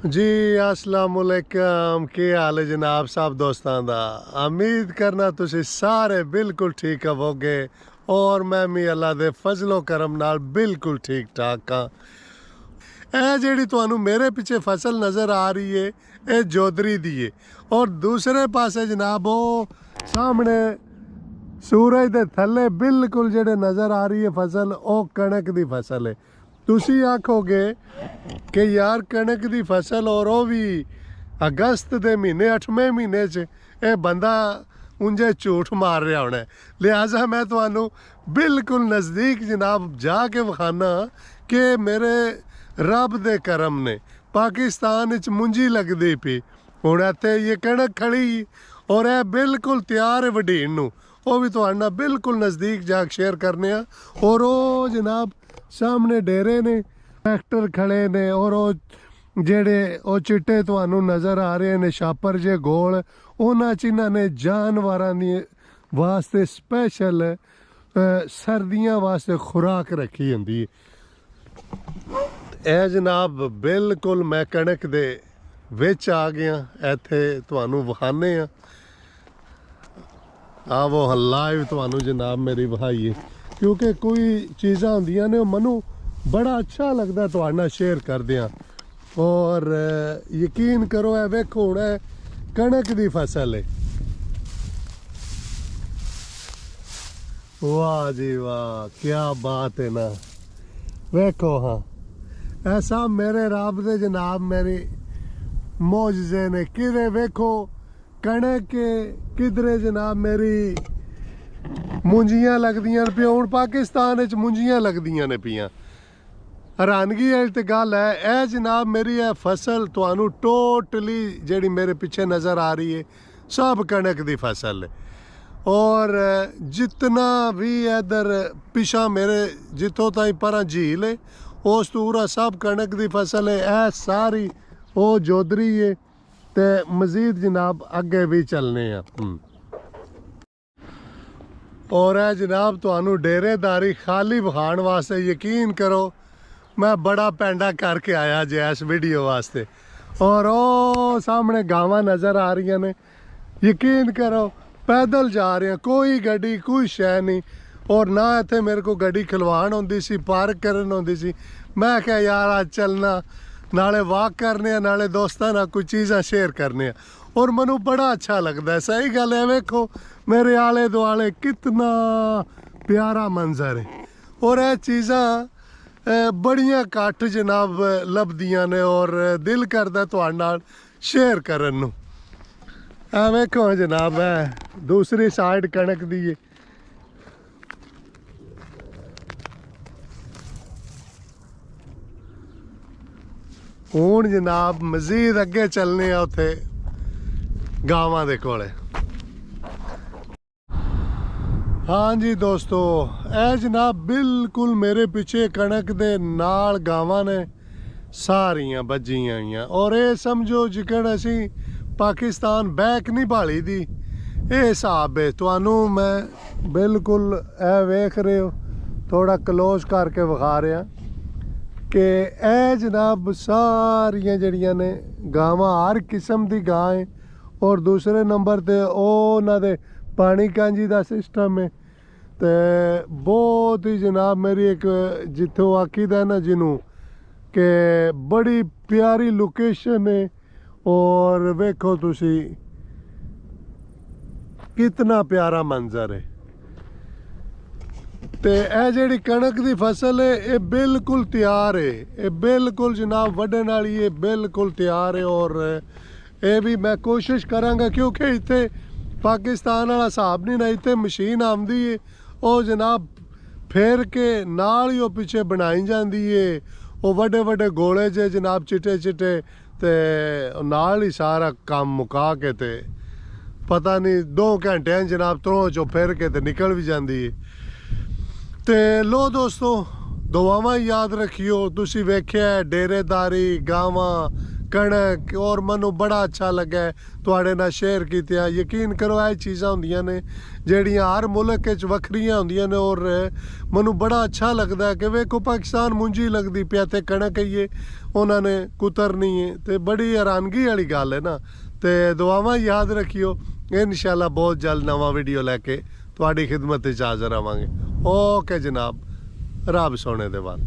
जी अस्सलाम वालेकुम। की हाल है जनाब साहब दोस्तां दा। उम्मीद करना तुसी सारे बिल्कुल ठीक होवोगे और मैं भी अल्लाह दे फजलो करम नाल बिल्कुल ठीक ठाक हाँ। ਇਹ ਜਿਹੜੀ ਤੁਹਾਨੂੰ ਮੇਰੇ ਪਿੱਛੇ ਫਸਲ ਨਜ਼ਰ ਆ ਰਹੀ ਏ ਇਹ ਜੋਦਰੀ ਦੀ ਏ ਔਰ ਦੂਸਰੇ ਪਾਸੇ ਜਨਾਬ ਉਹ ਸਾਹਮਣੇ ਸੂਰਜ ਦੇ ਥੱਲੇ ਬਿਲਕੁਲ ਜਿਹੜੇ ਨਜ਼ਰ ਆ ਰਹੀ ਏ ਫਸਲ ਉਹ ਕਣਕ ਦੀ ਫਸਲ ਏ। ਤੁਸੀਂ ਆਖੋਗੇ ਕਿ ਯਾਰ ਕਣਕ ਦੀ ਫਸਲ ਔਰ ਉਹ ਵੀ ਅਗਸਤ ਦੇ ਮਹੀਨੇ 8ਵੇਂ ਮਹੀਨੇ 'ਚ ਇਹ ਬੰਦਾ ਉਂਝੇ ਝੂਠ ਮਾਰ ਰਿਹਾ ਹੋਣਾ। ਲਿਹਾਜ਼ਾ ਮੈਂ ਤੁਹਾਨੂੰ ਬਿਲਕੁਲ ਨਜ਼ਦੀਕ ਜਨਾਬ ਜਾ ਕੇ ਵਿਖਾਣਾ ਕਿ ਮੇਰੇ ਰੱਬ ਦੇ ਕਰਮ ਨੇ ਪਾਕਿਸਤਾਨ ਵਿੱਚ ਮੁੰਜੀ ਲੱਗਦੀ ਪਈ। ਹੁਣ ਇੱਥੇ ਇਹ ਕਣਕ ਖੜੀ ਔਰ ਇਹ ਬਿਲਕੁਲ ਤਿਆਰ ਹੈ ਵਢੀਣ ਨੂੰ। ਉਹ ਵੀ ਤੁਹਾਡੇ ਨਾਲ ਬਿਲਕੁਲ ਨਜ਼ਦੀਕ ਜਾ ਕੇ ਸ਼ੇਅਰ ਕਰਨੇ ਆ। ਔਰ ਉਹ ਜਨਾਬ ਸਾਹਮਣੇ ਡੇਰੇ ਨੇ, ਟਰੈਕਟਰ ਖੜੇ ਨੇ ਔਰ ਉਹ ਜਿਹੜੇ ਉਹ ਚਿੱਟੇ ਤੁਹਾਨੂੰ ਨਜ਼ਰ ਆ ਰਹੇ ਨੇ ਛਾਪਰ ਜੇ ਗੋਲ, ਉਹਨਾਂ 'ਚ ਇਹਨਾਂ ਨੇ ਜਾਨਵਰਾਂ ਦੀ ਵਾਸਤੇ ਸਪੈਸ਼ਲ ਸਰਦੀਆਂ ਵਾਸਤੇ ਖੁਰਾਕ ਰੱਖੀ ਹੁੰਦੀ ਹੈ। ਇਹ ਜਨਾਬ ਬਿਲਕੁਲ ਮੈਂ ਕਣਕ ਦੇ ਵਿੱਚ ਆ ਗਿਆ। ਇੱਥੇ ਤੁਹਾਨੂੰ ਵਿਖਾਉਂਦੇ ਆ। ਆਵੋ ਲਾਈਵ ਤੁਹਾਨੂੰ ਜਨਾਬ ਮੇਰੀ ਵਿਖਾਈਏ ਕਿਉਂਕਿ ਕੋਈ ਚੀਜ਼ਾਂ ਹੁੰਦੀਆਂ ਨੇ ਉਹ ਮੈਨੂੰ ਬੜਾ ਅੱਛਾ ਲੱਗਦਾ ਤੁਹਾਡੇ ਨਾਲ ਸ਼ੇਅਰ ਕਰਦੇ ਆ। ਔਰ ਯਕੀਨ ਕਰੋ ਇਹ ਵੇਖੋ ਹੁਣ ਇਹ ਕਣਕ ਦੀ ਫਸਲ ਹੈ। ਵਾਹ ਜੀ ਵਾਹ ਕੀ ਬਾਤ ਹੈ ਨਾ। ਵੇਖੋ ਹਾਂ ਇਹ ਸਭ ਮੇਰੇ ਰੱਬ ਦੇ ਜਨਾਬ ਮੇਰੀ ਮੌਜਜ਼ੇ ਨੇ। ਕਿਧਰੇ ਵੇਖੋ ਕਣਕ ਕਿਧਰੇ ਜਨਾਬ ਮੇਰੀ ਮੁੰਜੀਆਂ ਲੱਗਦੀਆਂ ਨੇ ਪਿਆ। ਹੁਣ ਪਾਕਿਸਤਾਨ ਵਿੱਚ ਮੁੰਜੀਆਂ ਲੱਗਦੀਆਂ ਨੇ ਪਈਆਂ। हैरानगी वाली तो गल है। यह जनाब मेरी है फसल तुहानू टोटली जी मेरे पिछे नज़र आ रही है सब कणक की फसल है। और जितना भी इधर पिछा मेरे जितों ताई परा झील है उस पूरा सब कणक की फसल है। यह सारी वो जोदरी है तो मजीद जनाब अगे भी चलने हैं। और यह जनाब तुहानू डेरेदारी खाली विखाण वास्ते यकीन करो मैं बड़ा पैंडा करके आया जे इस वीडियो वास्ते। और ओ सामने गावां नज़र आ रही ने। यकीन करो पैदल जा रहे हैं, कोई गड्डी कोई शै नहीं। और ना इत्थे मेरे को गड्डी खलवाण होंदी सी पार्क करन होंदी सी। मैं क्या यार आज चलना नाले वॉक करने नाले दोस्तां नाल कोई चीज़ां शेयर करने। और मैनू बड़ा अच्छा लगता है। सही गल है वेखो मेरे आले दुआले कितना प्यारा मंजर है। और यह चीज़ां बड़ियां घट जनाब लभदियां ने और दिल करदा तुहाडे नाल शेयर करन नूं। वेखो जनाब है दूसरी साइड कणक दी है। हुण जनाब मजीद अगे चलने आ उत्थे गावां दे कोले। हाँ जी दोस्तों यह जनाब बिल्कुल मेरे पिछे कणक दे नाल गावां ने सारियां बजियां हुई। और ये समझो जिकन असी पाकिस्तान बैक नहीं भाली दी ये हिसाब है। तुहानू मैं बिल्कुल ए वेख रहे हो थोड़ा क्लोज करके विखा रहा कि ए जनाब सारियां जड़ियां ने गावां हर किस्म की गां है। और दूसरे नंबर ते उन्हां दे पानी कांजी का सिस्टम है। तो बहुत ही जनाब मेरी एक जिथों आखीदा ना जिन्हों कि बड़ी प्यारी लोकेशन है। और वेखो तुसी कितना प्यारा मंजर है। तो यह जी कणक की फसल है ये बिल्कुल तैयार है। ये बिल्कुल जनाब वड्डण वाली है बिल्कुल तैयार है। और ये भी मैं कोशिश करांगा क्योंकि इत्थे पाकिस्तान वाला हिसाब नहीं ना। इत्थे मशीन आंदी है ਉਹ जनाब फेर के नाल ही पिछे बनाई जाती है। वो वड्डे वड्डे गोले जे जनाब चिट्टे चिट्टे ते नाल ही सारा काम मुका के ते पता नहीं 2 घंटे जनाब त्रों चो फिर के ते निकल भी जाती है। तो लो दोस्तों दुआवां याद रखियो। तुसी वेख्या डेरेदारी गावां कणक और मैनू बड़ा अच्छा लगा तुहाडे नाल शेयर कीतिया। यकीन करो यह चीज़ां होंदियां ने ਜਿਹੜੀਆਂ हर मुल्क वखरियां होंदियां ने। और मैनू बड़ा अच्छा लगता है कि वेखो पाकिस्तान मुंजी लगती पिया ते कणक ही है उन्होंने कुतरनी है। तो बड़ी हैरानगी वाली गल है ना। तो दुआवां याद रखियो, इंशाल्लाह बहुत जल्द नवा वीडियो लैके तुहाडी खिदमत च हाज़र आवांगे। ओके जनाब, रब सोने दे वाल।